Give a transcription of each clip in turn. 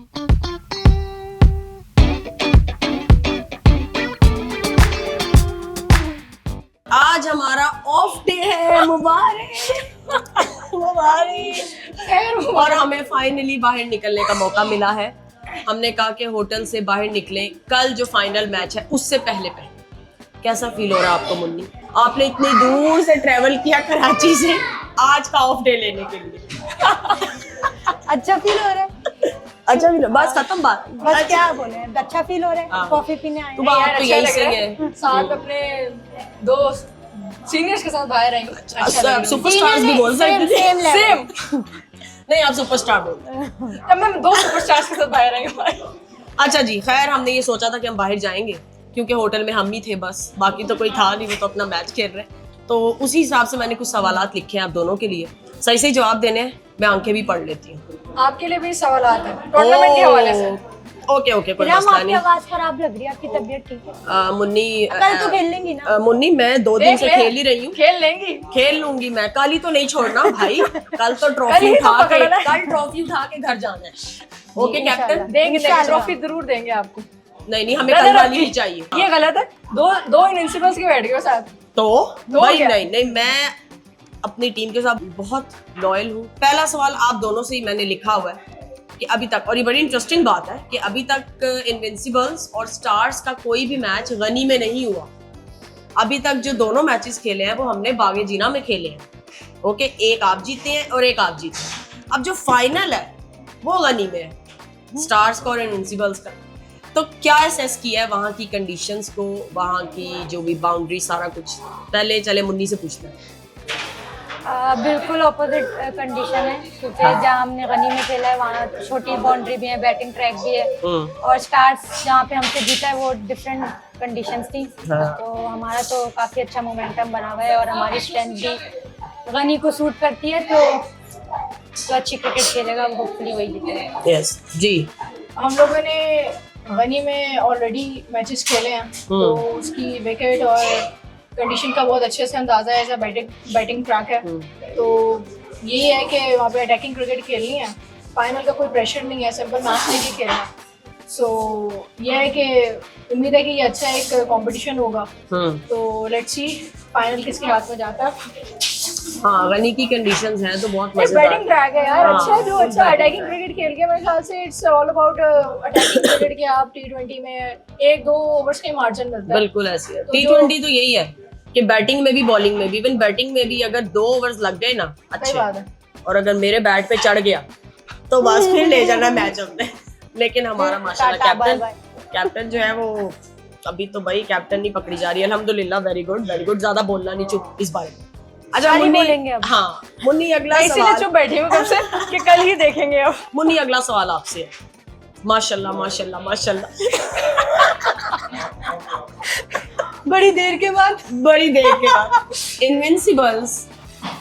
आज हमारा of day है, मुबारक मुबारक। और हमें फाइनली बाहर निकलने का मौका मिला है। हमने कहा कि होटल से बाहर निकलें, कल जो फाइनल मैच है उससे पहले कैसा फील हो रहा है आपको मुन्नी? आपने इतनी दूर से ट्रेवल किया कराची से आज का ऑफ डे लेने के लिए। अच्छा फील हो रहा है? अच्छा फील, बस खत्म बात। बस क्या बोले, अच्छा फील हो रहा है। हाँ। कॉफी पीने आए तो हैं। आप तो यही सही है। साथ अपने दोस्त सीनियर्स के साथ बाहर आएंगे। अच्छा आप सुपरस्टार्स भी बोल सकते थे। सेम नहीं, आप सुपरस्टार बोल। अब मैं दो सुपरस्टार्स के साथ बाहर आएंगे। अच्छा जी, खैर हमने ये सोचा था कि हम बाहर जाएंगे क्योंकि होटल में हम ही थे बस, बाकी तो कोई था नहीं, वो तो अपना मैच खेल रहे। तो उसी हिसाब से मैंने कुछ सवालात लिखे हैं आप दोनों के लिए, सही सही जवाब देने हैं। मैं आंखें भी पढ़ लेती हूँ। आपके लिए भी सवाल आते हैं टूर्नामेंट के हवाले से। ओके ओके, कोई राम, मसला आपकी नहीं। आवाज खराब लग रही है, आपकी तबीयत ठीक है? मुन्नी कल तो खेल लेंगी ना? मुन्नी मैं 2 दिन से खेल ही रही हूँ। खेल लेंगी, खेल लूंगी मैं, कल ही तो नहीं छोड़ना भाई। कल तो कल ट्रॉफी ही तो उठा के, पकड़ना है। कल ट्रॉफी उठा के घर जाना है। ओके इंशाल्लाह। कैप्टन। देंगे इंशाल्लाह। ट्रॉफी जरूर देंगे आपको। नहीं हमें कल वाली ही चाहिए। ये गलत है, दो इनविंसिबल्स के बैठ गए साथ। तो दो भाई क्या? नहीं, मैं अपनी टीम के साथ बहुत लॉयल हूँ। पहला सवाल आप दोनों से ही मैंने लिखा हुआ है कि अभी तक, और ये बड़ी इंटरेस्टिंग बात है कि अभी तक इनविंसिबल्स और स्टार्स का कोई भी मैच गनी में नहीं हुआ। अभी तक जो दोनों मैचेस खेले हैं वो हमने बागे जीना में खेले हैं। ओके, एक आप जीते हैं और एक आप जीते हैं। अब जो फाइनल है वो गनी में है, स्टार्स का और इनविंसिबल्स का। तो क्या असेस किया है वहाँ की कंडीशंस को, वहाँ की जो भी बाउंड्री, सारा कुछ? पहले चले मुन्नी से पूछते हैं। बिल्कुल ऑपोजिट कंडीशन है, क्योंकि जहाँ हमने गनी में खेला है वहाँ छोटी बाउंड्री भी है, बैटिंग ट्रैक भी है, और स्टार्स जहाँ पे हमसे जीता है वो डिफरेंट कंडीशंस थी। तो हमारा तो काफी अच्छा मोमेंटम बना हुआ है और हमारी स्ट्रेंथ भी गनी को सूट करती है। तो अच्छी क्रिकेट खेलेगा, होपफुली वही जीतेगा। यस जी। हम लोगों ने गनी में ऑलरेडी मैचेस खेले हैं, तो उसकी विकेट और कंडीशन का बहुत अच्छे से अंदाजा है। ऐसा बैटिंग ट्रैक है, तो यही है कि वहाँ पे अटैकिंग क्रिकेट खेलनी है। फाइनल का कोई प्रेशर नहीं है, सिंपल मैच नहीं खेलना। सो ये है कि उम्मीद है कि ये अच्छा एक कंपटीशन होगा। तो लेट्स सी फाइनल किसके हाथ में जाता है। हाँ, गनी की कंडीशंस हैं तो बहुत बैटिंग मजेदार। ट्रैक है यार। हाँ, अच्छा है जो अच्छा अटैकिंग क्रिकेट खेल के, मेरे ख्याल से it's all about attacking cricket के। आप T20 में 1-2 ओवर्स के मार्जिन मिलता है। बिल्कुल ऐसी है। तो T20 तो यही है कि बैटिंग में भी बॉलिंग में भी, इवन बैटिंग में भी अगर 2 ओवर्स लग गए ना सही अच्छे, बात है। और अगर मेरे बैट पे चढ़ गया तो बस फिर ले जाना मैच हमने। लेकिन हमारा माशाल्लाह टाटा, बाय कैप्टन जो है वो अभी तो भाई कैप्टन नहीं पकड़ी जा रही है। अल्हम्दुलिल्लाह, वेरी गुड वेरी गुड। ज्यादा बोलना नहीं, चुप इस बारे में। अच्छा कल ही मुन्नी, बोलेंगे अब। हाँ मुन्नी अगला इसीलिए सवाल, चुप बैठी हूँ कब से कि कल ही देखेंगे अब। मुन्नी अगला सवाल आपसे है। माशाल्लाह माशाल्लाह माशाल्लाह। बड़ी देर के बाद इनविंसिबल्स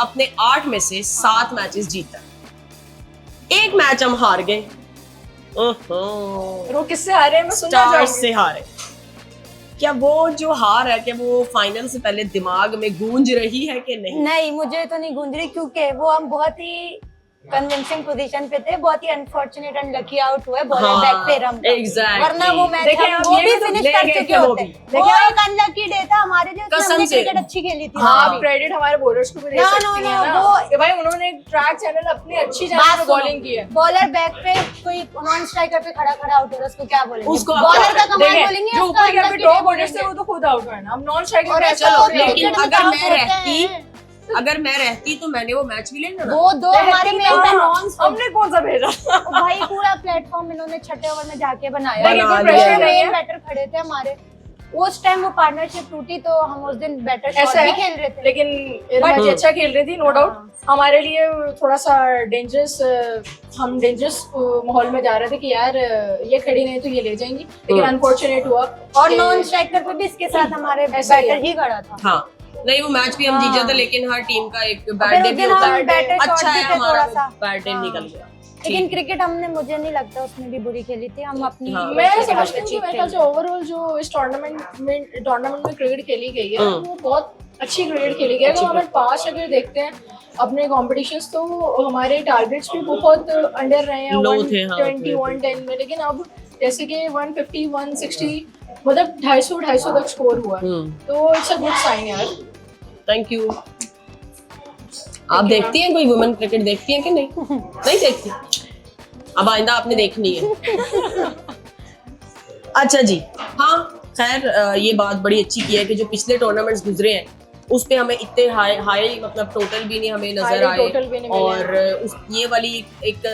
अपने 8 में से 7 मैचेस जीता, एक मैच हम हार गए। वो किससे हारे हैं मैं सुनना स्टार्स चाहूंगी। से हारे। क्या वो जो हार है, क्या वो फाइनल से पहले दिमाग में गूंज रही है कि नहीं? नहीं, मुझे तो नहीं गूंज रही, क्योंकि वो हम बहुत ही कन्विंसिंग पोजीशन पे थे। बहुत ही अनफॉर्चुनेट एंड लकी आउट हुए बॉलर बैक पे रम का। exactly। वरना वो मैच देखिए, हम अब वो ये भी तो फिनिश ले कर गए चुके थे वो होते। भी। वो एक अनलकी डे था हमारे लिए, उसमें कसम हमने से। क्रिकेट अच्छी खेली थी। हाँ, हाँ, क्रेडिट हमारे बॉलर्स को भी दे No, सकती no, है no, ना वो- कि भाई उन्होंने ट्रैक चैनल अपनी अच्छी चैनल पे बॉलिंग की है। बॉलर बैक पे कोई नॉन स्ट्राइकर पे खड़ा आउट हो रहा है, उसको क्या बोलेंगे? उसको आप बॉलर क्या का कमाल देखिए, बोलेंगे, जो उसका ऊपर के unlucky टॉप day बॉलर्स थे बोलेंगे। वो तो खुद आउट है ना। हम नॉन स्ट्राइकर और पे ऐसा चलो, होता है, लेकिन cricket में अगर तो मैं होता रहती है। अगर मैं रहती तो मैंने वो मैच भी लेना ना। वो दो हमारे मेन हमने कौन सा भेजा? भाई पूरा प्लेटफॉर्म इन्होंने छठे ओवर में जाके बनाया। बना लेकिन लिया। प्रेशर मेन बैटर खड़े थे हमारे। उस टाइम वो पार्टनरशिप टूटी तो हम उस दिन बैटर शॉट ऐसा भी है, खेल रहे थे। लेकिन इरमाजी अच्छा खेल रही थी, नो डाउट। हमारे लिए थोड़ा सा डेंजरस, हम डेंजरस माहौल में जा रहे थे कि यार ये खड़ी नहीं तो ये ले जाएंगी, लेकिन अनफॉर्चुनेट हुआ। और नॉन स्ट्राइकर पे भी इसके साथ हमारे ऐसा ही है। बैटर ही खड़ा था। हाँ, नहीं वो मैच भी हम हाँ। जीते थे, लेकिन हर टीम का एक फिर बैड डे उस भी दिन होता हम है। बैटर अच्छा शॉट है भी थे हमारा थोड़ा सा। बैड डे हाँ। निकल गया। लेकिन क्रिकेट हमने, मुझे नहीं लगता उसमें भी बुरी खेली थी। हम अपनी हाँ। मैं क्रिकेट समझती हूँ अच्छी कि मेरे ख्याल से खेली। ओवरऑल जो इस टूर्नामेंट में क्रिकेट खेली गई है वो बहुत अच्छी क्रिकेट खेली गई। तो हमारे पास अगर देखते हैं अपने कॉम्पिटिशंस तो हमारे टारगेट्स भी बहुत अंडर रहे हैं, Low थे, हाँ, 120 110 में, लेकिन अब जैसे कि 150 160 मतलब 250 तक स्कोर हुआ है। तो इट्स अ गुड साइन यार। Thank you. आप देखती हैं कोई वुमेन क्रिकेट देखती हैं कि नहीं? नहीं देखती। अब आइंदा आपने देखनी है। अच्छा जी, हाँ खैर ये बात बड़ी अच्छी की है कि जो पिछले टूर्नामेंट्स गुजरे हैं उस पे हमें इतने हाई मतलब टोटल भी नहीं हमें नजर आए, और उस ये वाली एक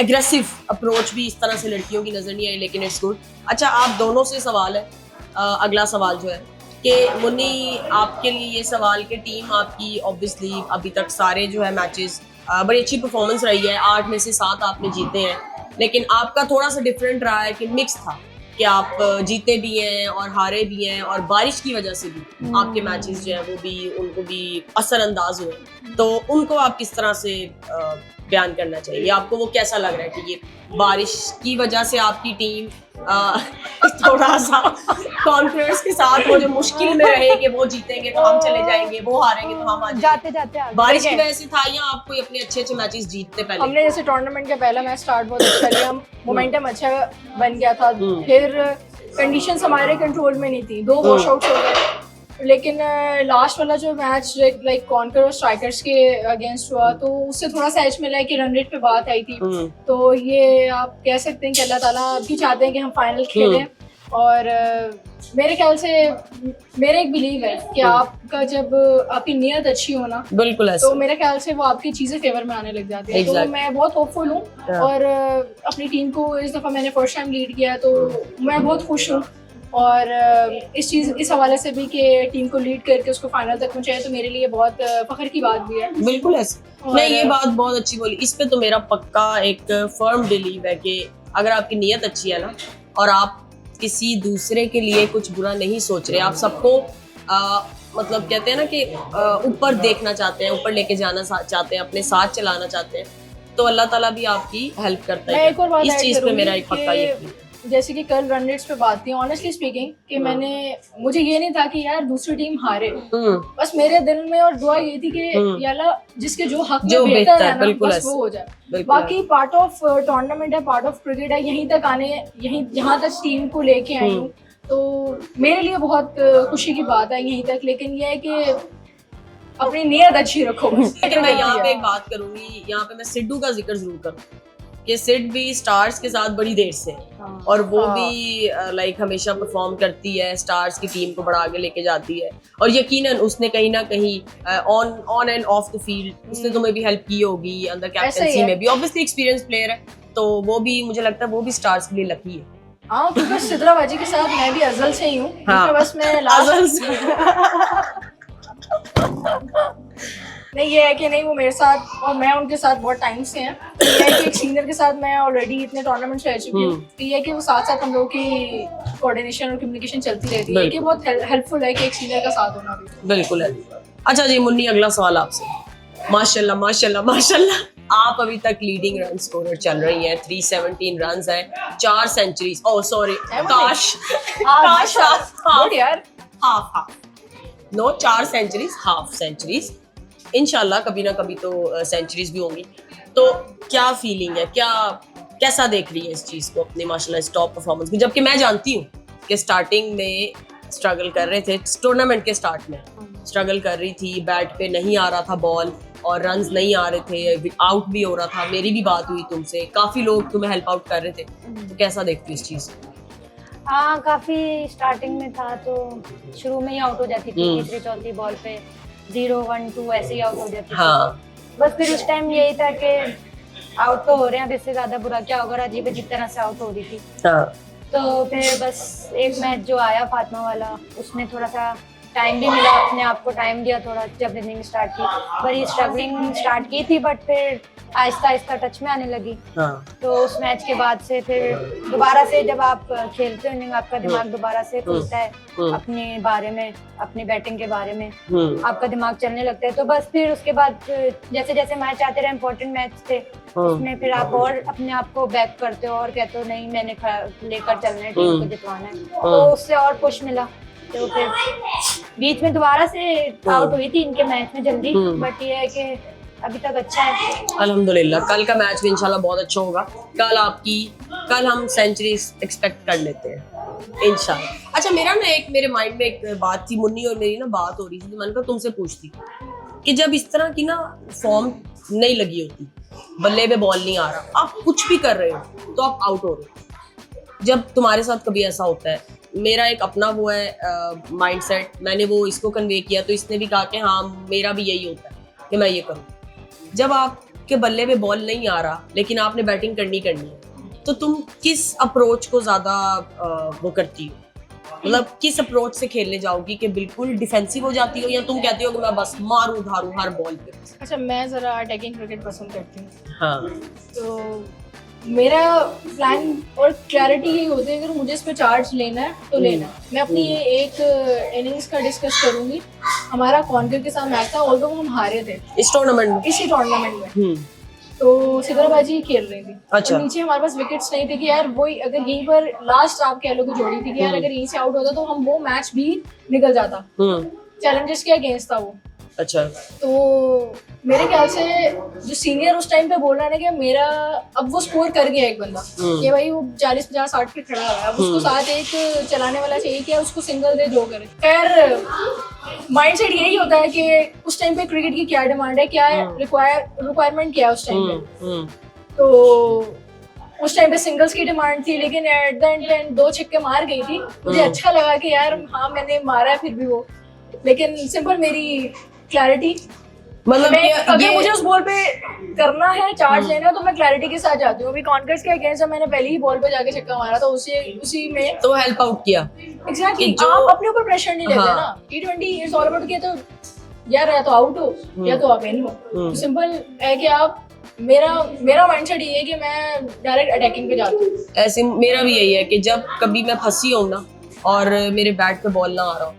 एग्रेसिव अप्रोच भी इस तरह से लड़कियों की नजर नहीं आई, लेकिन इट्स गुड। अच्छा, आप दोनों से सवाल है, अगला सवाल जो है कि मुन्नी आपके लिए ये सवाल कि टीम आपकी ऑब्वियसली अभी तक सारे जो है मैचेस बड़ी अच्छी परफॉर्मेंस रही है, 8 में से 7 आपने जीते हैं, लेकिन आपका थोड़ा सा डिफरेंट रहा है कि मिक्स था कि आप जीते भी हैं और हारे भी हैं, और बारिश की वजह से भी आपके मैचेस जो है वो भी उनको भी असरअंदाज हुए। तो उनको आप किस तरह से बयान करना चाहिए? आपको वो कैसा लग रहा है कि ये बारिश की वजह से आपकी टीम थोड़ा सा कॉन्फिडेंस के साथ वो जो मुश्किल में रहे कि वो जीतेंगे तो हम चले जाएंगे, वो हारेंगे तो हम जाते जाते बारिश की वजह से था, या आपको अपने अच्छे मैचेस जीतते पहले? हमने जैसे टूर्नामेंट का पहला मैच स्टार्ट बहुत अच्छा किया, मोमेंटम अच्छा बन गया था, फिर कंडीशंस हमारे कंट्रोल में नहीं थी, 2 वॉश आउट्स हो गए, लेकिन लास्ट वाला जो मैच लाइक कॉन्कर और स्ट्राइकर्स के अगेंस्ट हुआ तो उससे थोड़ा सा एज मिला है कि रन रेट पे बात आई थी। तो ये आप कह सकते हैं कि अल्लाह ताला भी चाहते हैं कि हम फाइनल खेलें, और मेरे ख्याल से मेरा एक बिलीव है कि आपका जब आपकी नीयत अच्छी हो ना, बिल्कुल ऐसे, तो मेरे ख्याल से वो आपकी चीजें फेवर में आने लग जाती है। तो मैं बहुत होपफुल हूँ, और अपनी टीम को इस दफा मैंने फर्स्ट टाइम लीड किया, तो मैं बहुत खुश हूँ, और इस हवाले से भी कि टीम को लीड करके उसको फाइनल तक पहुंचाया तो मेरे लिए बहुत फख्र की बात भी है। बिल्कुल ऐसे नहीं, ये बात बहुत अच्छी बोली। इस पे तो मेरा पक्का एक फर्म बिलीव है कि अगर आपकी नीयत अच्छी है ना, और आप किसी दूसरे के लिए कुछ बुरा नहीं सोच रहे, आप सबको मतलब कहते हैं ना कि ऊपर देखना चाहते हैं, ऊपर लेके जाना चाहते हैं, अपने साथ चलाना चाहते हैं, तो अल्लाह ताला भी आपकी हेल्प करता है। इस चीज पे मेरा एक पक्का यकीन। जैसे कि कल रन रेट्स पे बात थी, ऑनेस्टली स्पीकिंग कि मुझे ये नहीं था कि यार दूसरी टीम हारे, बस मेरे दिल में और दुआ ये थी कि या अल्लाह जिसके जो हक में बेहतर है ना, बस वो हो जाए। बाकी पार्ट ऑफ टूर्नामेंट है, पार्ट ऑफ क्रिकेट है, यहाँ तक टीम को लेके आई हूँ, तो मेरे लिए बहुत खुशी की बात है यहीं तक। लेकिन ये है कि अपनी नीयत अच्छी रखो। लेकिन मैं यहाँ पे एक बात करूंगी, यहाँ पे मैं सिद्धू का जिक्र जरूर करूँ कि सिड भी स्टार्स के साथ बड़ी देर से, और वो भी लाइक हमेशा परफॉर्म करती है, स्टार्स की टीम को बड़ा आगे लेके जाती है, और यकीनन उसने कहीं ना कहीं on end of the field उसने तुम्हें भी हेल्प की होगी, अंदर कैप्टनसी में भी ऑब्वियसली एक्सपीरियंस प्लेयर है, तो वो भी मुझे लगता है वो भी स्टार्स के लिए लकी है। हाँ, क्योंकि सिद्रा बाजी के साथ मैं भी अजल से ही हूँ। हाँ, बस मैं नहीं, ये है कि नहीं वो मेरे साथ और मैं उनके साथ बहुत टाइम से हैं। ये है कि एक सीनियर के साथ मैं ऑलरेडी इतने टूर्नामेंट्स रह चुकी हूँ, तो ये है कि वो साथ साथ हम लोगों की कोऑर्डिनेशन और कम्युनिकेशन चलती रहती है, कि बहुत हेल्पफुल है कि एक सीनियर का साथ होना भी। बिल्कुल है। अच्छा जी मुन्नी, अगला सवाल आपसे। माशाल्लाह माशाल्लाह माशाल्लाह, आप अभी तक लीडिंग रन स्कोरर चल रही हैं, 317 रन हैं, 4 सेंचुरीज, ओह सॉरी काश यार, half no 4 centuries, half centuries, इंशाल्लाह कभी ना कभी तो सेंचुरीज भी होंगी। तो क्या फीलिंग है, कैसा देख रही है इस चीज़ को अपनी माशाल्लाह इस टॉप परफॉर्मेंस की, जबकि मैं जानती हूँ कि स्टार्टिंग में स्ट्रगल कर रहे थे, टूर्नामेंट के स्टार्ट में स्ट्रगल कर रही थी, बैट पे नहीं आ रहा था बॉल और रन्स नहीं आ रहे थे, आउट भी हो रहा था, मेरी भी बात हुई तुमसे, काफ़ी लोग तुम्हें हेल्प आउट कर रहे थे, तो कैसा देखती हो इस चीज़ को? हाँ, काफ़ी स्टार्टिंग में था तो शुरू में ही आउट हो जाती थी, तीसरी चौथी बॉल पे 0 1 2 ऐसे ही आउट हो जाती थी। बस फिर उस टाइम यही था कि आउट तो हो रहे हैं, अब इससे ज़्यादा बुरा क्या होगा, अजीब जिस तरह से आउट हो रही थी। तो फिर बस एक मैच जो आया फातिमा वाला, उसमें थोड़ा सा टाइम भी मिला, अपने आप को टाइम दिया थोड़ा, जब इनिंग स्टार्ट की, बड़ी स्ट्रगलिंग स्टार्ट की थी, बट फिर आहिस्ता आहिस्ता टच में आने लगी। तो उस मैच के बाद से फिर दोबारा से जब आप खेलते हो इनिंग, आपका दिमाग दोबारा से खुलता है अपने बारे में, अपनी बैटिंग के बारे में आपका दिमाग चलने लगता है। तो बस फिर उसके बाद जैसे जैसे मैच आते रहे, इंपॉर्टेंट मैच थे, उसमें फिर आप और अपने आप को बैक करते हो और कहते हो नहीं मैंने लेकर चलना है, टीम को जितवाना है, तो उससे और पुश मिला। तो फिर बीच में दोबारा से आउट हुई थी इनके मैच में जल्दी, बट ये है कि अभी तक अच्छा है। अल्हम्दुलिल्लाह, कल का मैच भी इंशाल्लाह बहुत अच्छा होगा। कल हम सेंचुरी एक्सपेक्ट कर लेते हैं इंशाल्लाह। अच्छा, मेरे माइंड में एक बात थी, मुन्नी और मेरी ना बात हो रही थी, तो मैंने कहा तुमसे पूछती कि जब इस तरह की ना फॉर्म नहीं लगी होती, बल्ले पे बॉल नहीं आ रहा, आप कुछ भी कर रहे हो तो आप आउट हो रहे हो, जब तुम्हारे साथ कभी ऐसा होता है, मेरा एक अपना वो है माइंडसेट, मैंने वो इसको कन्वे किया तो इसने भी कहा कि हाँ मेरा भी यही होता है कि मैं ये करूँ। जब आपके बल्ले पे बॉल नहीं आ रहा लेकिन आपने बैटिंग करनी है, तो तुम किस अप्रोच को ज्यादा वो करती हो, मतलब किस अप्रोच से खेलने जाओगी कि बिल्कुल डिफेंसिव हो जाती हो, या तुम कहती हो कि मैं बस मारूं धारूं हर बॉल पे? अच्छा, मैं ज़रा अटैकिंग क्रिकेट पसंद करती हूँ। हाँ, तो मेरा प्लान और क्लैरिटी यही होती है, अगर मुझे इस पे चार्ज लेना है तो लेना है। मैं अपनी ये एक इनिंग्स का डिस्कस करूंगी। हमारा कॉन्कर के साथ मैच था, ऑल्दो हम हारे थे इस टूर्नामेंट में, इसी टूर्नामेंट में। तो सिकंदराबाजी खेल रही थी। अच्छा। और नीचे हमारे पास विकेट्स नहीं थे कि यार वही अगर यहीं पर लास्ट आप कह लो कि जोड़ी थी कि यार अगर यहीं से आउट होता तो हम वो मैच भी निकल जाता। चैलेंजर्स के अगेंस्ट था वो। अच्छा। तो मेरे ख्याल से जो सीनियर उस टाइम पे बोल रहा है कि मेरा अब वो स्कोर कर गया एक बंदा कि भाई वो 40 50 60 पे खड़ा हुआ है, अब उसको साथ एक चलाने वाला चाहिए कि उसको सिंगल दे जो करे। खैर माइंडसेट यही होता है कि उस टाइम पे क्रिकेट की क्या डिमांड है, क्या रिक्वायरमेंट क्या है उस टाइम पे। तो उस टाइम पे सिंगल्स की डिमांड थी, लेकिन एट द एंड 2 छक्के मार गई थी। मुझे अच्छा लगा कि यार हाँ मैंने मारा है फिर भी वो, लेकिन सिंपल मेरी क्लैरिटी, मतलब अगर मुझे उस बॉल पे करना है, चार्ज लेना है, तो मैं क्लैरिटी के साथ जाती हूँ। अभी कॉन्कर्स के अगेंस्ट मैंने पहली ही बॉल पे जाके छक्का मारा था, उसी में तो हेल्प आउट किया। एग्जैक्टली, आप अपने ऊपर प्रेशर नहीं लेते ना। T20 इट्स ऑल अबाउट कि तो यार या तो आउट हो या तो आप इन हो। तो सिंपल है कि आप मेरा माइंडसेट ये है कि मैं डायरेक्ट अटैकिंग पे जाती हूँ। ऐसे मेरा भी यही है कि जब कभी मैं फंसी हूँ ना और मेरे बैट पे बॉल ना आ रहा हो,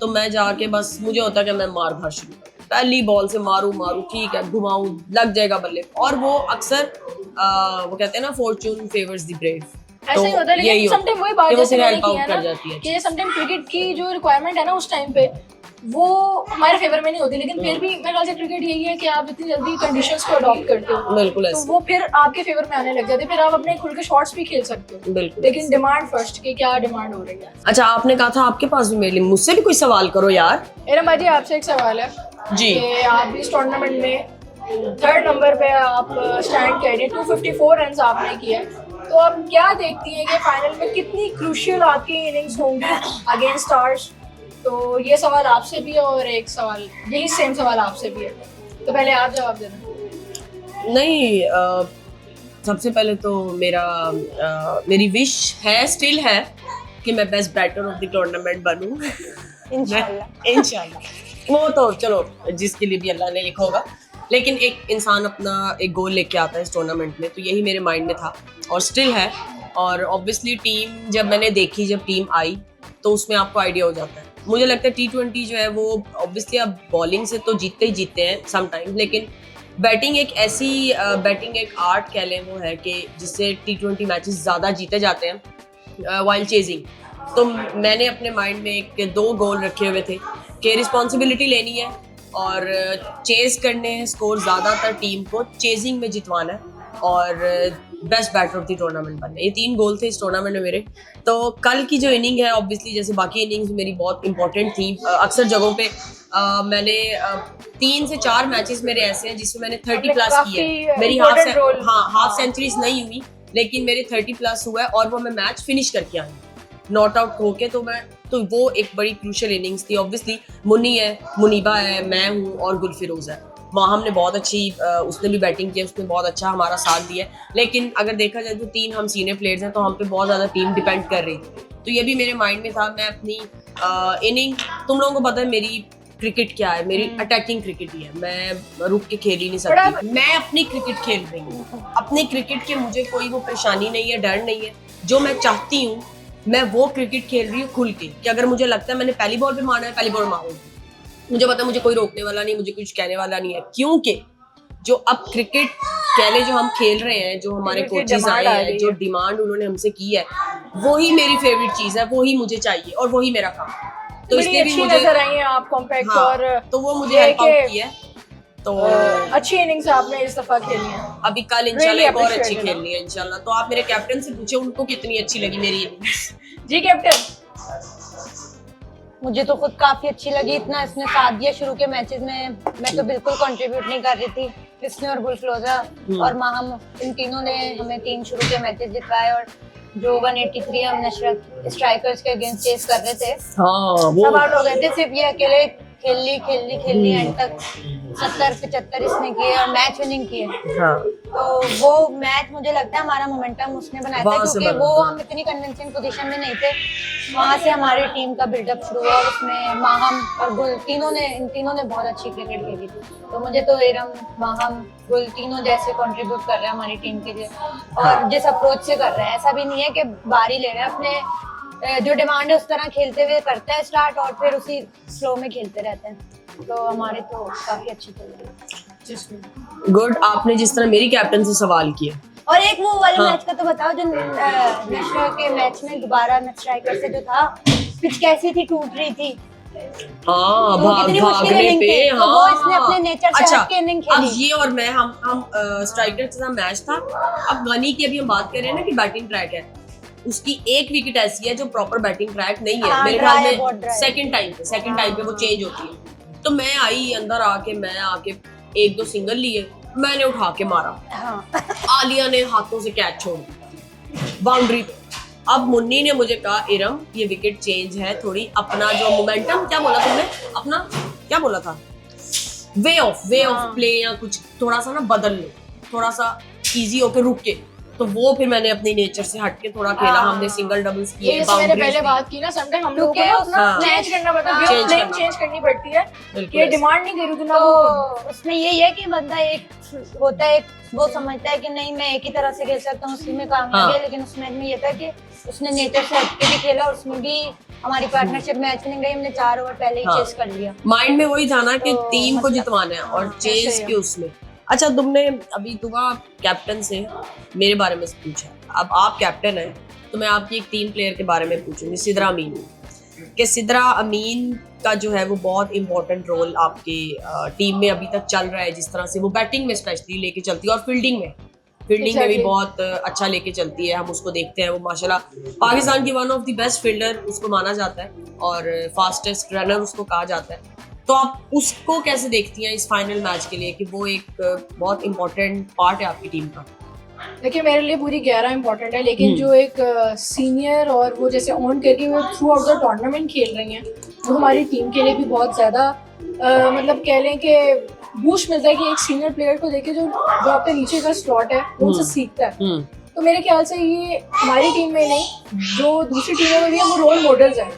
तो मैं जाके बस मुझे होता है कि मैं मार धार शुरू करूँ, पहली बॉल से मारूं ठीक है, घुमाऊं, लग जाएगा बल्ले। और वो अक्सर वो कहते हैं ना, फॉर्चून फेवर्स द ब्रेव, ऐसा ही होता है। लेकिन समटाइम वही बात जैसे मैंने किया ना कि समटाइम क्रिकेट की जो रिक्वायरमेंट है ना उस टाइम पे वो हमारे फेवर में नहीं होती, लेकिन फिर भी मेरे ख्याल से क्रिकेट यही है कि आप जितनी जल्दी कंडीशंस को अडॉप्ट करते हो, बिल्कुल तो वो फिर आपके फेवर में आने लग जाते हैं, फिर आप अपने खुल के शॉट्स भी खेल सकते हो। बिल्कुल, लेकिन डिमांड फर्स्ट कि क्या डिमांड हो रही है। अच्छा, आपने कहा था आपके पास भी मेरे लिए, मुझसे भी कोई सवाल करो यार। एरम भाई आपसे एक सवाल है जी, कि आप इस टूर्नामेंट में 3rd नंबर पे आप स्टैंड कर रहे, 254 रन आपने किए, तो आप क्या देखती हैं कि फाइनल में कितनी क्रूशियल आपकी इनिंग्स होंगी अगेंस्ट स्टार्स? तो ये सवाल आपसे भी है और एक सवाल यही सेम सवाल आपसे भी है, तो पहले आप जवाब देना। नहीं, सबसे पहले तो मेरी विश है, स्टिल है, कि मैं best batter of the tournament बनूं इंशाल्लाह। वो तो चलो जिसके लिए भी अल्लाह ने लिखा होगा, लेकिन एक इंसान अपना एक गोल लेके आता है इस टूर्नामेंट में, तो यही मेरे माइंड में था और स्टिल है। और ऑब्वियसली टीम जब मैंने देखी, जब टीम आई, तो उसमें आपको आइडिया हो जाता है। मुझे लगता है T20 जो है वो ऑब्वियसली आप बॉलिंग से तो जीतते हैं समटाइम, लेकिन बैटिंग एक आर्ट कह लें वो है कि जिससे T20 मैचेस ज़्यादा जीते जाते हैं वाइल चेजिंग। तो मैंने अपने माइंड में 2 गोल रखे हुए थे कि रिस्पॉन्सिबिलिटी लेनी है और चेज करने हैं स्कोर, ज़्यादातर टीम को चेजिंग में जितवाना है और best batter of the tournament बनना। ये 3 गोल थे इस टूर्नामेंट में मेरे। तो कल की जो इनिंग है, ऑब्वियसली जैसे बाकी इनिंग्स मेरी बहुत इंपॉर्टेंट थी, अक्सर जगहों पे मैंने 3 से 4 मैचेस मेरे ऐसे हैं जिसमें मैंने 30 प्लस किए। मेरी हाफ सेंचुरीज नहीं हुई, लेकिन मेरे 30 प्लस हुआ है और वो मैं मैच फिनिश करके आई नॉट आउट होके। तो वो एक बड़ी क्रूशियल इनिंग्स थी। ऑब्वियसली मुन्नी है, मुनीबा है, मैं हूँ और गुलफिरोज है। वहाँ हमने बहुत अच्छी उसने भी बैटिंग की, उसने बहुत अच्छा हमारा साथ दिया। लेकिन अगर देखा जाए तो 3 हम सीनियर प्लेयर्स हैं, तो हम पे बहुत ज़्यादा टीम डिपेंड कर रही थी। तो ये भी मेरे माइंड में था। मैं अपनी इनिंग, तुम लोगों को पता है मेरी क्रिकेट क्या है, मेरी अटैकिंग क्रिकेट ही है, मैं रुक के खेल ही नहीं सकती। मैं अपनी क्रिकेट खेल रही हूँ, अपनी क्रिकेट के मुझे कोई वो परेशानी नहीं है, डर नहीं है। जो मैं चाहती हूँ मैं वो क्रिकेट खेल रही हूँ खुल के, कि अगर मुझे लगता है मैंने पहली बॉल पे मारना है, पहली बॉल मारूंगी। मुझे पता है मुझे कोई रोकने वाला नहीं, मुझे कुछ कहने वाला नहीं है, क्योंकि जो अब क्रिकेट कहले जो हम खेल रहे हैं, जो हमारे कोचेस आए हैं, जो डिमांड उन्होंने हमसे की है, वही मेरी फेवरेट चीज़ है, वही मुझे चाहिए और वही मेरा काम है। तो बड़ी इसलिए भी अच्छी मुझे नजर आई हैं आप, कॉम्पैक्ट हाँ, और तो वो मुझे ये हेल्प कि आउट किया है। तो अच्छी इनिंग्स आपने इस दफा खेली है। अभी कल इंशाल्लाह Really एक और अच्छी appreciated, खेलनी है इंशाल्लाह। तो आप मेरे कैप्टन से पूछे उनको कितनी अच्छी लगी मेरी इनिंग्स। जी कैप्टन। मुझे तो खुद काफी अच्छी लगी, इतना इसने साथ दिया शुरू के मैचेस में। मैं तो बिल्कुल कंट्रीब्यूट नहीं कर रही थी। इसने और गुलफिरोजा और माहम, इन तीनों ने हमें 3 शुरू के मैचेस जितवाए, और जो 183 हम नशरत स्ट्राइकर्स के अगेंस्ट चेस कर रहे थे, हाँ वो सब आउट हो गए थे। सिर्फ ये अकेले खेल ली एंड तक 70-75 इसने किए और मैच विनिंग किए। हाँ तो वो मैच मुझे लगता है हमारा मोमेंटम उसने बनाया था, वहाँ से क्योंकि बना। वो हम इतनी कन्विंसिंग पोजीशन में नहीं थे। वहां से हमारी टीम का बिल्डअप शुरू हुआ और उसमें माहम और गुल इन तीनों ने बहुत अच्छी क्रिकेट खेली थी। तो मुझे तो इरम, माहम, गुल तीनों जैसे कंट्रीब्यूट कर रहे हैं हमारी टीम के लिए, और जिस अप्रोच से कर रहे हैं, ऐसा भी नहीं है कि बारी ले रहे हैं। अपने जो डिमांड है उस तरह खेलते हुए करते हैं स्टार्ट, और फिर उसी फ्लो में खेलते रहते हैं। तो हमारे तो काफी अच्छी चल रही है। गुड। आपने जिस तरह मेरी कैप्टन से सवाल किया, और एक वो वाले हाँ। मैच का तो बताओ जो नशरा के मैच में दोबारा स्ट्राइकर से जो था, पिच कैसी थी, टूट रही थी, हाँ तो कितनी मुश्किल भागने इनिंग पे, थी। तो वो इसने अपने नेचर से अच्छा, हट के इनिंग अब खेली। ये और मैं हम स्ट्राइकर के साथ मैच था। अब गनी की अभी हम बात कर रहे हैं ना कि बैटिंग ट्रैक है, उसकी एक विकेट ऐसी है जो प्रॉपर बैटिंग ट्रैक नहीं है। हाँ, मेरे dry है, ख्याल बहुत में dry है। सेकंड टाइम पे वो चेंज होती है। तो मैं आई अंदर आके, मैं आके 1-2 सिंगल लिए, मैंने उठा के मारा, हाँ। आलिया ने हाथों से कैच छोड़ दी बाउंड्री पे। अब मुन्नी ने मुझे कहा, इरम ये विकेट चेंज है, थोड़ी अपना जो मोमेंटम, क्या बोला तुमने, अपना क्या बोला था, वे ऑफ प्ले या कुछ थोड़ा सा ना बदल लो, थोड़ा सा इजी होके रुक के। तो वो फिर मैंने अपनी नेचर से हट के थोड़ा खेला। हमने सिंगल डबल्स किए, ये जैसे मैंने पहले बाउंड्रीज बात की ना, समटाइम हम लोगों को क्योंकि ना उसमें अपना चेंज करना पड़ता है, change प्लेइंग करना। चेंज करनी पड़ती है। बिल्कुल ये ऐसे। डिमांड नहीं करी थी ना तो वो। उसमें यही है कि बंदा एक होता है, वो समझता है कि नहीं मैं एक ही तरह से खेल सकता हूँ, उसी में कामयाबी है। लेकिन उस मैच में ये था कि उसने नेचर से हट के भी खेला, और उसमें भी हमारी पार्टनरशिप मैच विनिंग गई। हमने 4 ओवर पहले ही चेस कर लिया। माइंड में वही था ना कि तो टीम को मतलब- जितवाना है और चेज ऐसे ही। के उसमें। अच्छा, तुमने अभी कैप्टन से मेरे बारे में पूछा, अब आप कैप्टन है तो मैं आपकी एक टीम प्लेयर के बारे में पूछूंगी, सिद्रा अमीन। कि सिद्रा अमीन का जो है वो बहुत इंपॉर्टेंट रोल आपकी टीम में अभी तक चल रहा है, जिस तरह से वो बैटिंग में स्पेशली लेके चलती है और फील्डिंग में भी Exactly. बहुत अच्छा लेके चलती है। हम उसको देखते हैं, वो माशाल्लाह पाकिस्तान की one of the best fielder उसको माना जाता है और फास्टेस्ट रनर उसको कहा जाता है। तो आप उसको कैसे देखती हैं इस फाइनल मैच के लिए कि वो एक बहुत इंपॉर्टेंट पार्ट है आपकी टीम का? देखिए मेरे लिए पूरी 11 इंपॉर्टेंट है, लेकिन जो एक सीनियर और वो जैसे ऑन करके वो थ्रू आउट द टूर्नामेंट खेल रही हैं, वो हमारी टीम के लिए भी बहुत ज़्यादा मतलब कह लें कि बूस्ट मिलता है कि एक सीनियर प्लेयर को देखे जो आपके नीचे का स्लॉट है वो उनसे सीखता है। तो मेरे ख्याल से ये हमारी टीम में नहीं, जो दूसरी टीमों में भी है वो रोल मॉडल्स हैं।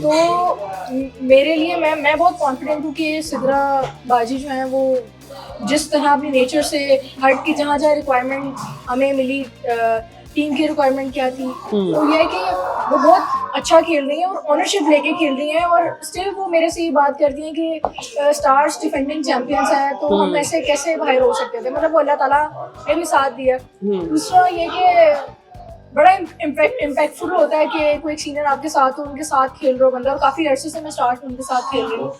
तो मेरे लिए मैं बहुत कॉन्फिडेंट हूँ कि सिद्रा बाजी जो है वो जिस तरह अपनी नेचर से हट के जहाँ जहाँ रिक्वायरमेंट हमें मिली, टीम की रिक्वायरमेंट क्या थी, तो ये है कि वो बहुत अच्छा खेल रही हैं और ऑनरशिप लेके खेल रही हैं। और स्टिल वो मेरे से ये बात करती हैं कि स्टार्स डिफेंडिंग चैंपियंस हैं, तो हम ऐसे कैसे बाहर हो सकते थे। मतलब वो अल्लाह ताला ने भी साथ दिया। दूसरा ये कि बड़ा इम्पैक्टफुल होता है कि कोई एक सीनियर आपके साथ हो, उनके साथ खेल रहे हो बंदा, और काफ़ी अरसे से मैं स्टार्ट उनके साथ खेल रही हूँ,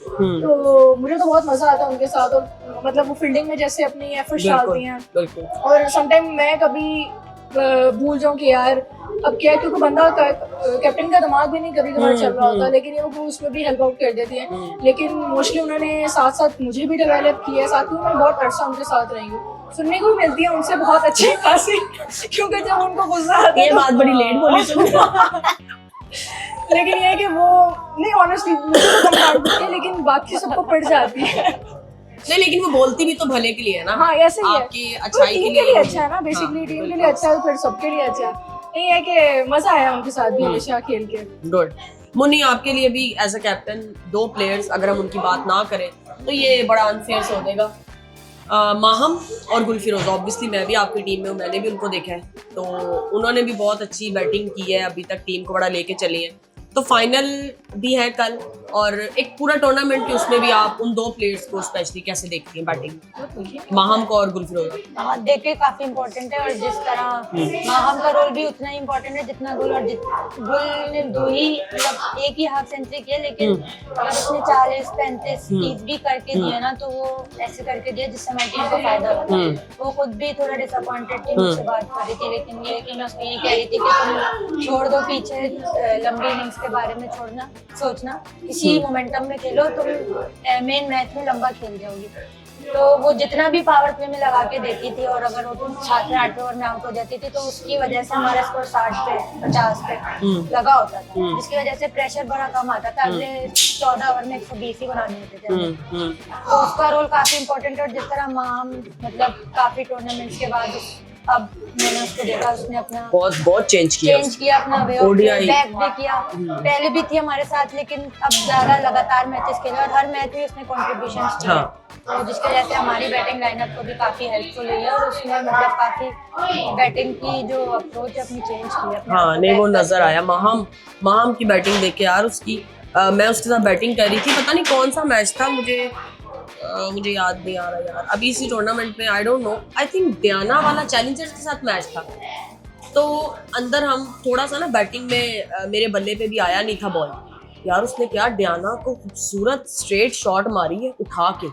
तो मुझे तो बहुत मज़ा आता है उनके साथ। और मतलब वो फील्डिंग में जैसे अपनी एफर्ट्स डालती हैं, और समटाइम मैं कभी भूल जाऊँ कि यार अब क्या है, क्योंकि बंदा कैप्टन का दिमाग भी नहीं कभी कभार चल रहा होता, लेकिन ये वो उसमें भी हेल्प आउट कर देती हैं। लेकिन मोस्टली उन्होंने साथ साथ मुझे भी डेवलप किया है, साथ ही मैं बहुत अरसा उनके साथ रही हूँ। सुनने को भी मिलती है उनसे बहुत अच्छी खासी, क्योंकि जब उनको गुस्सा आता है ये बात बड़ी लेट बोली तुमने। लेकिन ये है कि वो नहीं, ऑनेस्टली मुझे तो कम डांट देती है, लेकिन बाकी सबको पड़ जाती है। नहीं, लेकिन वो बोलती भी तो भले के लिए है ना। हाँ ऐसे ही है, आपकी अच्छाई टीम के लिए अच्छा है ना, बेसिकली टीम के लिए अच्छा है, फिर सबके लिए अच्छा है। नहीं है कि मजा आया उनके साथ भी हमेशा खेल के। गुड। मुन्नी, आपके लिए भी एज अ कैप्टन 2 प्लेयर्स अगर हम उनकी बात ना करें तो ये बड़ा अनफेयर हो जाएगा। माहम और गुलफिरोज, ऑब्वियसली मैं भी आपकी टीम में हूँ, मैंने भी उनको देखा है, तो उन्होंने भी बहुत अच्छी बैटिंग की है, अभी तक टीम को बड़ा लेके चली है। तो फाइनल भी है कल, और एक पूरा टूर्नामेंट, उसमें भी आप उन 2 प्लेयर्स को स्पेशली कैसे देखती हैं बैटिंग, माहम को और गुलफिरोजा? हाँ, देखिए काफी इम्पोर्टेंट है, और जिस तरह माहम का रोल भी उतना ही इम्पोर्टेंट है जितना गुल, और गुल ने 2 ही मतलब एक ही हाफ सेंचुरी किया, लेकिन अगर उसने 40-35 30 भी करके दिया ना, तो वो ऐसे करके दिया जिससे हमारी टीम को फायदा होता है। वो खुद भी थोड़ा डिसअपॉइंटेड थी, मुझसे बात कर रही थी, लेकिन ये कि मैं उसको ये कह रही थी कि तुम छोड़ दो पीछे लंबी इनिंग्स के बारे में छोड़ना सोचना, इसी मोमेंटम में खेलो, तुम मेन मैच में लंबा खेल जाओगी। तो वो जितना भी पावर प्ले में लगा के देती थी, और अगर वो तुम 7वें-8वें ओवर में आउट हो जाती थी, तो उसकी वजह से हमारा स्कोर 60 पे 50 पे लगा होता था, जिसकी वजह से प्रेशर बड़ा कम आता था। अगले 14 ओवर में 120 ही बनाने होते थे। तो उसका रोल काफी इम्पोर्टेंट है, और जिस तरह माम मतलब काफी टूर्नामेंट्स के बाद अब मैंने उसको देखा, उसने अपना बहुत चेंज किया अपना वे ऑफ बैक भी किया। पहले भी थी हमारे साथ, लेकिन अब ज्यादा लगातार मैचेस खेले, और हर मैच में उसने कॉन्ट्रीब्यूशन किया। तो जिसकी वजह से हमारी बैटिंग लाइनअप को भी काफी हेल्पफुल हुई है, और उसने मतलब काफी बैटिंग की जो अप्रोच है अपनी चेंज की है। हाँ, नहीं वो नजर आया माहम की बैटिंग देख के यार, उसकी मैं उसके साथ बैटिंग कर रही थी, पता नहीं कौन सा मैच था, मुझे याद नहीं आ रहा यार अभी इसी टूर्नामेंट में, I don't know, I think Diana वाला चैलेंजर्स के साथ मैच था। तो अंदर हम थोड़ा सा ना बैटिंग में मेरे बल्ले पे भी आया नहीं था बॉल यार, उसने क्या डियाना को खूबसूरत स्ट्रेट शॉट मारी है उठा के।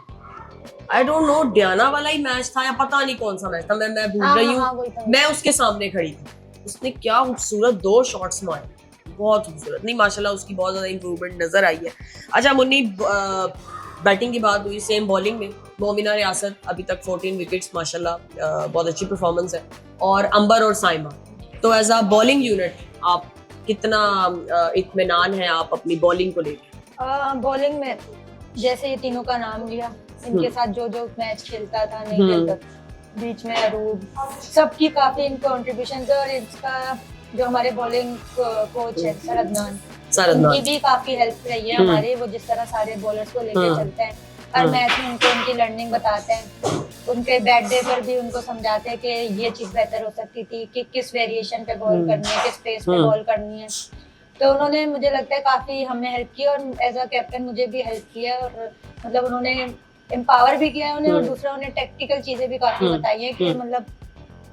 आई डोंट नो डियाना वाला ही मैच था या पता नहीं कौन सा मैच था, मैं भूल रही हूँ। मैं उसके सामने खड़ी थी, उसने क्या खूबसूरत 2 शॉट्स मारे, बहुत खूबसूरत। नहीं माशाल्लाह उसकी बहुत ज्यादा इंप्रूवमेंट नजर आई है। अच्छा मुन्नी, बैटिंग की बात हुई, सेम बॉलिंग में मोमिना रियासत अभी तक 14 विकेट्स माशाल्लाह, बहुत अच्छी परफॉर्मेंस है, और अंबर और साइमा। तो एज अ बॉलिंग यूनिट आप कितना इत्मीनान है आप अपनी बॉलिंग को लेकर? बॉलिंग में जैसे ये तीनों का नाम लिया, इनके साथ जो जो मैच खेलता था नहीं खेलता, बीच में अरूब, सबकी काफी इन कॉन्ट्रीब्यूशन है, और इसका जो हमारे बॉलिंग कोच है सरदनान, उनकी भी काफी हेल्प रही है हमारे। वो जिस तरह सारे बॉलर्स को लेकर चलते हैं, हर मैच में उनको उनकी लर्निंग बताते हैं, उनके बैड डे पर भी उनको समझाते हैं कि ये चीज बेहतर हो सकती थी, कि किस वेरिएशन पे बॉल करनी है, किस पेस पे बॉल करनी है। तो उन्होंने मुझे लगता है काफी हमें हेल्प की, और एज अ कैप्टन मुझे भी हेल्प किया, और मतलब उन्होंने एम्पावर भी किया है उन्हें, और दूसरा उन्हें टेक्निकल चीजें भी काफी बताई है कि मतलब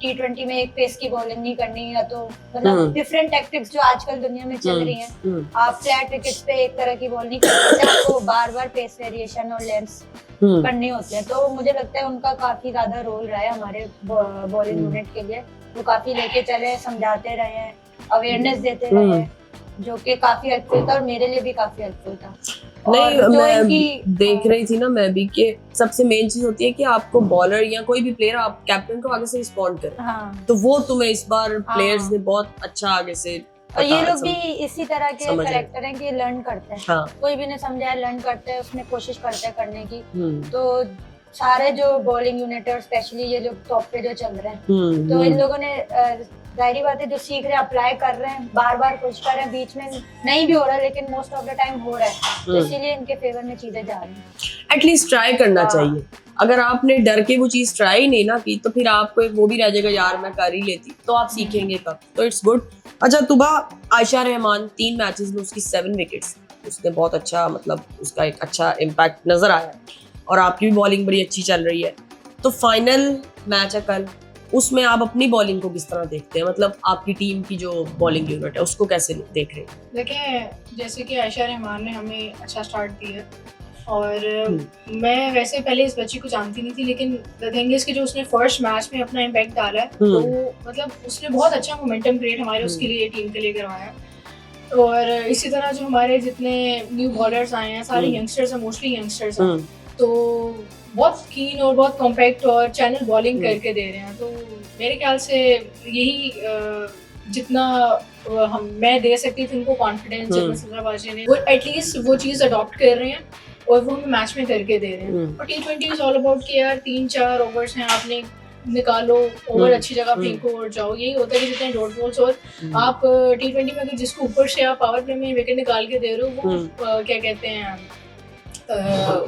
T20 में एक पेस की बॉलिंग नहीं करनी, या तो मतलब डिफरेंट टैक्टिक्स जो आजकल दुनिया में चल रही हैं, आप फ्लैट विकेट्स पे एक तरह की बॉल नहीं कर सकते, आपको बार-बार पेस वेरिएशन और लेंथ्स करनी होती है। तो मुझे लगता है उनका काफी ज्यादा रोल रहा है हमारे बॉलिंग यूनिट के लिए। वो काफी लेके चले, समझाते रहे हैं, अवेयरनेस देते रहे, जो कि काफी हेल्पफुल था, और मेरे लिए भी काफी हेल्पफुल था। नहीं मैं देख रही थी ना मैं भी, कि सबसे मेन चीज होती है कि आपको बॉलर या कोई भी प्लेयर आप कैप्टन को आगे से रिस्पॉन्ड करे। हाँ। तो वो तुम्हें इस बार प्लेयर्स ने बहुत अच्छा आगे से, और ये लोग भी इसी तरह के कैरेक्टर हैं कि लर्न करते हैं। हाँ। कोई भी नहीं समझा लर्न करते हैं, उसमें कोशिश करते हैं करने की। तो सारे जो बॉलिंग यूनिट है, स्पेशली ये लोग टॉप पे जो चल रहे हैं, तो इन लोगों ने जाहिर बात है जो सीख रहे हैं, अप्लाई कर रहे हैं, बार बार कोशिश कर रहे हैं, बीच में नहीं भी हो रहा है लेकिन मोस्ट ऑफ द टाइम हो रहा है, तो इसीलिए इनके फेवर में चीजें जा रही हैं। एटलीस्ट ट्राई करना चाहिए। अगर आपने डर के वो चीज ट्राई नहीं ना की, तो फिर आपको एक वो भी रह जाएगा यार मैं कर ही लेती, तो आप सीखेंगे कब? तो इट्स गुड। अच्छा तुबा, आयशा रहमान 3 मैचेस में उसकी 7 विकेट्स, उसने बहुत अच्छा, मतलब उसका एक अच्छा इम्पैक्ट नजर आया, और आपकी भी बॉलिंग बड़ी अच्छी चल रही है। तो फाइनल मैच है कल, उसमें आप अपनी बॉलिंग को किस तरह देखते हैं? मतलब आपकी टीम की जो बॉलिंग यूनिट है उसको कैसे देख रहे हैं? देखिए, जैसे कि आयशा रहमान ने हमें अच्छा स्टार्ट दिया, और मैं वैसे पहले इस बच्ची को जानती नहीं थी, लेकिन द थिंग इज कि जो उसने फर्स्ट मैच में अपना इम्पैक्ट डाला है, तो मतलब उसने बहुत अच्छा मोमेंटम क्रिएट हमारे उसके लिए, टीम के लिए करवाया। और इसी तरह जो हमारे जितने न्यू बॉलर्स आए हैं, सारे यंगस्टर्स हैं, मोस्टली यंगस्टर्स हैं, तो बहुत कीन और बहुत कॉम्पैक्ट और चैनल बॉलिंग करके दे रहे हैं। तो मेरे ख्याल से यही जितना मैं दे सकती थी उनको कॉन्फिडेंस, सिमराबाजी ने वो एटलीस्ट वो चीज़ अडॉप्ट कर रहे हैं और वो हमें मैच में करके दे रहे हैं। और T20 इज ऑल अबाउट कि यार 3-4 ओवर्स हैं, आपने निकालो ओवर अच्छी जगह फेंको और जाओ। यही होता है कि जितने डॉट बॉल्स और आप T20 में अगर जिसको ऊपर से आप पावर प्ले में विकेट निकाल के दे रहे हो, वो क्या कहते हैं,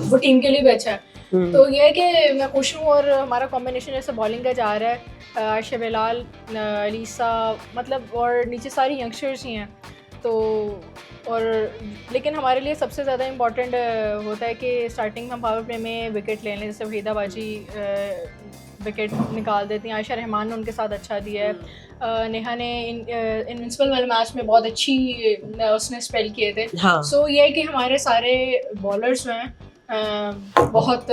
वो टीम के लिए भी अच्छा है। तो ये है कि मैं खुश हूँ, और हमारा कॉम्बिनेशन ऐसा बॉलिंग का जा रहा है। आयशा बिलाल, लीसा, मतलब और नीचे सारी यंगस्टर्स ही हैं, तो और लेकिन हमारे लिए सबसे ज़्यादा इम्पोर्टेंट होता है कि स्टार्टिंग में हम पावर प्ले में विकेट ले लें। जैसे वहीदा बाजी विकेट निकाल देती हैं, आयशा रहमान ने उनके साथ अच्छा दिया है, नेहा ने इनविंसिबल वाले मैच में बहुत अच्छी उसने स्पेल किए थे। हाँ। सो ये है कि हमारे सारे बॉलर्स जो हैं बहुत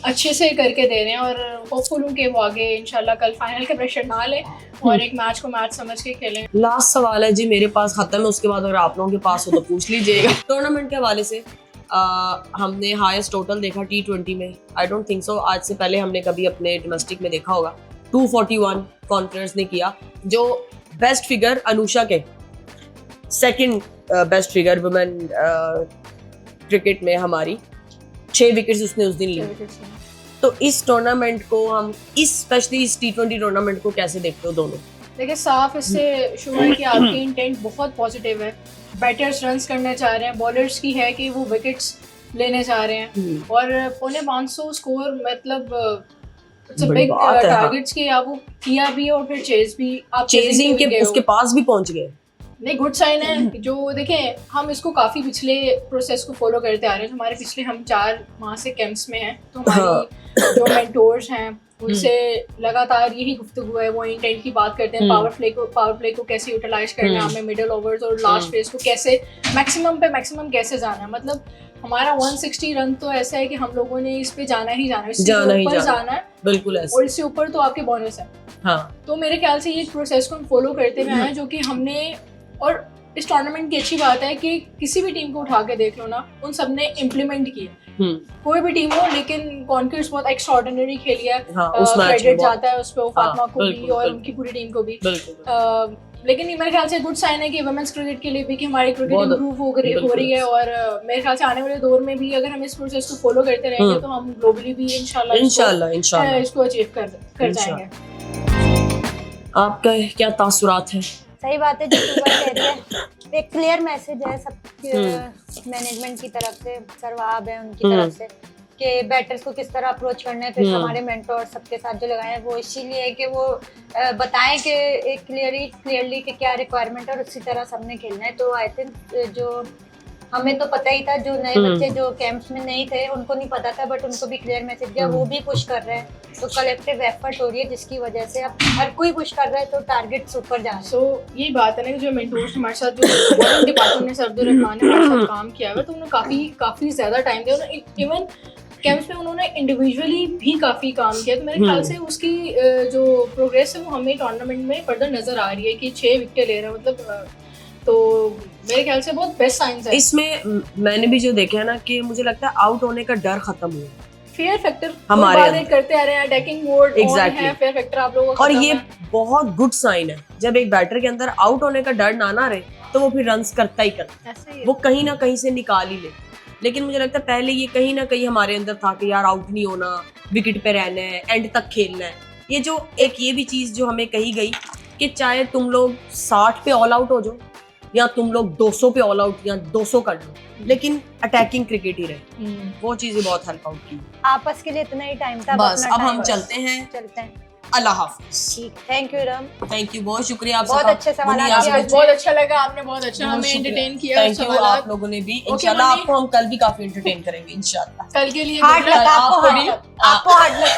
अच्छे से करके दे रहे हैं और होपफुल हूँ कि वो आगे इंशाल्लाह कल फाइनल के प्रेशर ना लें और एक मैच को मैच समझ के खेलें। लास्ट सवाल है जी मेरे पास, खत्म है, उसके बाद अगर आप लोगों के पास हो तो पूछ लीजिएगा। टूर्नामेंट के हवाले से हमने हाईएस्ट टोटल देखा T20 में, आई डोंट थिंक सो आज से पहले हमने कभी अपने डोमेस्टिक में देखा होगा। 241 कॉन्करर्स ने किया, जो बेस्ट फिगर अनुषा के, second best figure women cricket में हमारी, 6 विकेट्स उसने उस दिन ली। तो इस टूर्नामेंट को हम स्पेशली इस T20 टूर्नामेंट को कैसे देखते हो दोनों? देखिए साफ इससे शुरू है कि आपकी इंटेंट बहुत पॉजिटिव है, बैटर्स रन्स करना चाह रहे हैं, बॉलर्स की है कि वो विकेट्स लेने चाह रहे हैं और 450 स्कोर मतलब बड़ी बात है, टारगेट्स के आप वो किया भी और फिर चेज भी आप चेजिंग के उसके पास भी पहुंच गए। नहीं गुड साइन है। जो देखें हम इसको काफ़ी पिछले प्रोसेस को फॉलो करते आ रहे हैं। हमारे पिछले हम 4 माह से कैंप्स में हैं, तो हमारी जो मेंटोर्स हैं उनसे लगातार यही गुफ्तगू है, वो इंटेंट की बात करते हैं, पावर प्ले को कैसे यूटिलाइज करना है हमें, मिडिल ओवर्स और लास्ट फेज को कैसे मैक्सिमम कैसे जाना है। मतलब हमारा 160 रन तो ऐसा है कि हम लोगों ने इस पे जाना ही जाना है, इससे ऊपर जाना है, बिल्कुल ऐसे, और इससे ऊपर तो आपके बोनस है। हाँ। तो मेरे ख्याल से ये प्रोसेस को हम फॉलो करते हुए आए हैं, जो कि हमने, और इस टूर्नामेंट की अच्छी बात है कि किसी भी टीम को उठा के देख लो ना, उन सब ने इम्प्लीमेंट किया, कोई भी टीम हो, लेकिन कॉन्कर्स बहुत एक्स्ट्राऑर्डिनरी खेली है। क्रेडिट जाता है उस पे फातिमा को भी और उनकी पूरी टीम को भी। लेकिन मेरे ख्याल से गुड साइन है कि वुमेन्स क्रिकेट के लिए भी कि हमारी क्रिकेट इम्प्रूव हो रही है और मेरे ख्याल से आने वाले दौर में भी अगर हम इस प्रोसेस को फॉलो करते रहेंगे तो हम ग्लोबली भी इंशाल्लाह इसको अचीव कर जाएंगे। आपका क्या तासुरात है? सही बात है, जो टूबल कह रही है, एक क्लियर मैसेज है सब मैनेजमेंट की तरफ से, सरवाब है उनकी तरफ से कि बैटर्स को किस तरह अप्रोच करना है। फिर हमारे मेंटोर सबके साथ जो लगाए हैं वो इसीलिए है कि वो बताएं कि एक क्लियरली कि क्या रिक्वायरमेंट है और उसी तरह सबने खेलना है। तो आई थिंक जो हमें तो पता ही था, जो नए बच्चे जो कैंप्स में नहीं थे उनको नहीं पता था, बट उनको भी क्लियर मैसेज दिया, वो भी पुश कर रहे हैं। तो कलेक्टिव एफर्ट हो रही है जिसकी वजह से अब हर कोई पुश कर रहा है, तो टारगेट्स ऊपर जा रहे हैं। सो ये बात है ना, जो मेंटोर्स हमारे साथ, जो बॉलिंग डिपार्टमेंट ने सरदुर रहमान ने हमारे साथ काम किया है, तो उन्होंने काफ़ी ज़्यादा टाइम दिया। उन्होंने इवन कैंप्स में उन्होंने इंडिविजुअली भी काफ़ी काम किया। तो मेरे ख्याल से उसकी जो प्रोग्रेस है वो हमें टूर्नामेंट में फर्दर नज़र आ रही है कि 6 विकेट ले रहे हैं, मतलब तो मेरे ख्याल से बहुत बेस्ट साइंस है। इसमें मैंने भी जो देखा है ना कि मुझे लगता है आउट होने का डर खत्म हुआ, फेयर फैक्टर हमारे करते आ रहे हैं, अटैकिंग मोड ऑन है, फेयर फैक्टर आप लोगों का, और ये बहुत गुड साइन है। जब एक बैटर के अंदर आउट होने का डर ना रहे तो वो फिर रन्स करता ही करता, वो कहीं ना कहीं से निकाल ही ले। लेकिन मुझे लगता है पहले ये कहीं ना कहीं हमारे अंदर था कि यार आउट नहीं होना, विकेट पे रहना है, एंड तक खेलना है। ये जो एक ये भी चीज जो हमें कही गई कि चाहे तुम लोग 60 पे ऑल आउट हो जाओ या तुम लोग 200 पे ऑल आउट या 200 कर लो, लेकिन अटैकिंग क्रिकेट ही रहे, वो चीजें बहुत हेल्प आउट की। आपस के लिए इतना ही टाइम था, बस अब हम चलते हैं। अल्लाह हाफिज। ठीक, thank you Iram, thank you, बहुत शुक्रिया आपसे, बहुत अच्छे सवाल किए, बहुत अच्छा लगा, आपने बहुत अच्छा हमें एंटरटेन किया। थैंक यू आप लोगों ने भी। इंशाल्लाह आपको हम कल भी काफी एंटरटेन करेंगे इंशाल्लाह। कल के लिए हार्ड लक, आपको हार्ड लक।